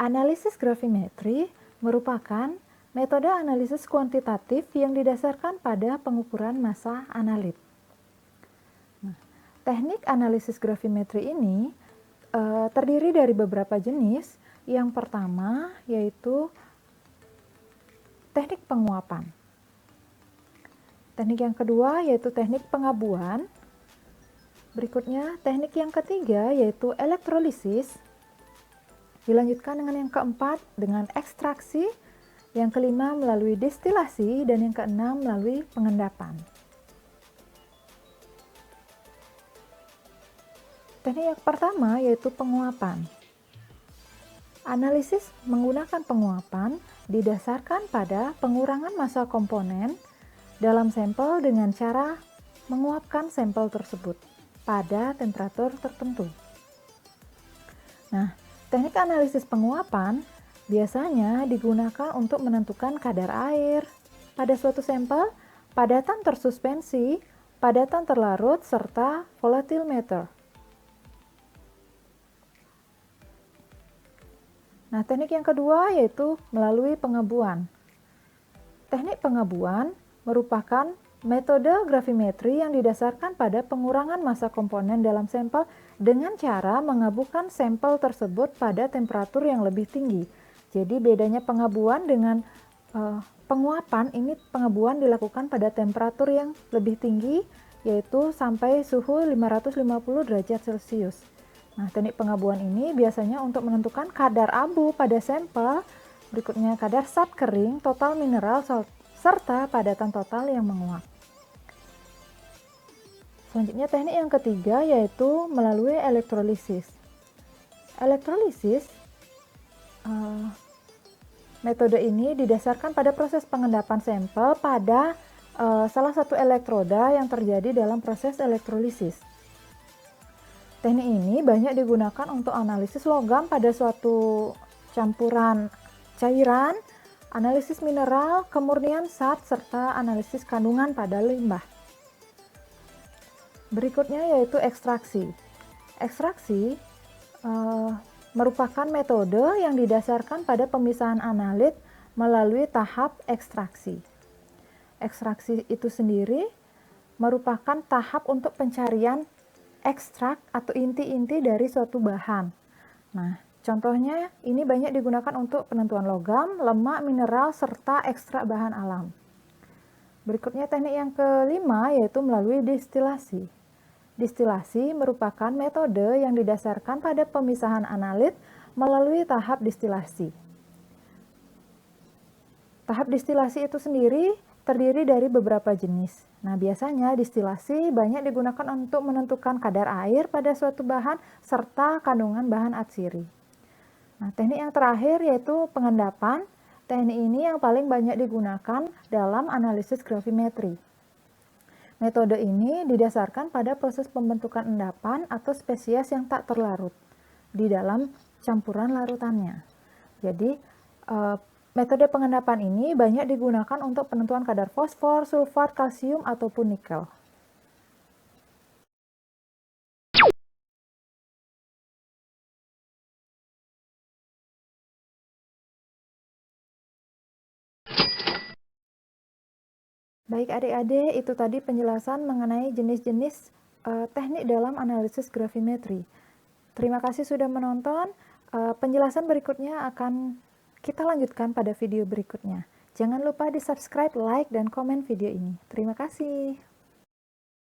Analisis gravimetri merupakan metode analisis kuantitatif yang didasarkan pada pengukuran massa analit. Teknik analisis gravimetri ini terdiri dari beberapa jenis. Yang pertama yaitu teknik penguapan. Teknik yang kedua yaitu teknik pengabuan. Berikutnya teknik yang ketiga yaitu elektrolisis. Dilanjutkan dengan yang keempat dengan ekstraksi, yang kelima melalui destilasi, dan yang keenam melalui pengendapan. Teknik yang pertama yaitu penguapan. Analisis menggunakan penguapan didasarkan pada pengurangan massa komponen dalam sampel dengan cara menguapkan sampel tersebut pada temperatur tertentu. Nah, teknik analisis penguapan biasanya digunakan untuk menentukan kadar air pada suatu sampel, padatan tersuspensi, padatan terlarut, serta volatimeter. Nah, teknik yang kedua yaitu melalui pengabuan. Teknik pengabuan merupakan metode gravimetri yang didasarkan pada pengurangan massa komponen dalam sampel dengan cara mengabukan sampel tersebut pada temperatur yang lebih tinggi. Jadi bedanya pengabuan dengan penguapan, ini pengabuan dilakukan pada temperatur yang lebih tinggi, yaitu sampai suhu 550 derajat Celcius. Nah, teknik pengabuan ini biasanya untuk menentukan kadar abu pada sampel, berikutnya kadar zat kering, total mineral, serta padatan total yang menguap. Selanjutnya teknik yang ketiga yaitu melalui elektrolisis. Elektrolisis, metode ini didasarkan pada proses pengendapan sampel pada salah satu elektroda yang terjadi dalam proses elektrolisis. Teknik ini banyak digunakan untuk analisis logam pada suatu campuran cairan, analisis mineral, kemurnian zat, serta analisis kandungan pada limbah. Berikutnya yaitu ekstraksi. Ekstraksi merupakan metode yang didasarkan pada pemisahan analit melalui tahap ekstraksi. Ekstraksi itu sendiri merupakan tahap untuk pencarian ekstrak atau inti-inti dari suatu bahan. Nah, contohnya ini banyak digunakan untuk penentuan logam, lemak, mineral, serta ekstrak bahan alam. Berikutnya teknik yang kelima yaitu melalui destilasi. Destilasi merupakan metode yang didasarkan pada pemisahan analit melalui tahap destilasi. Tahap destilasi itu sendiri terdiri dari beberapa jenis. Nah, biasanya destilasi banyak digunakan untuk menentukan kadar air pada suatu bahan serta kandungan bahan atsiri. Nah, teknik yang terakhir yaitu pengendapan. Teknik ini yang paling banyak digunakan dalam analisis gravimetri. Metode ini didasarkan pada proses pembentukan endapan atau spesies yang tak terlarut di dalam campuran larutannya. Jadi, metode pengendapan ini banyak digunakan untuk penentuan kadar fosfor, sulfat, kalsium, ataupun nikel. Baik adik-adik, itu tadi penjelasan mengenai jenis-jenis teknik dalam analisis gravimetri. Terima kasih sudah menonton. Penjelasan berikutnya akan kita lanjutkan pada video berikutnya. Jangan lupa di subscribe, like, dan komen video ini. Terima kasih.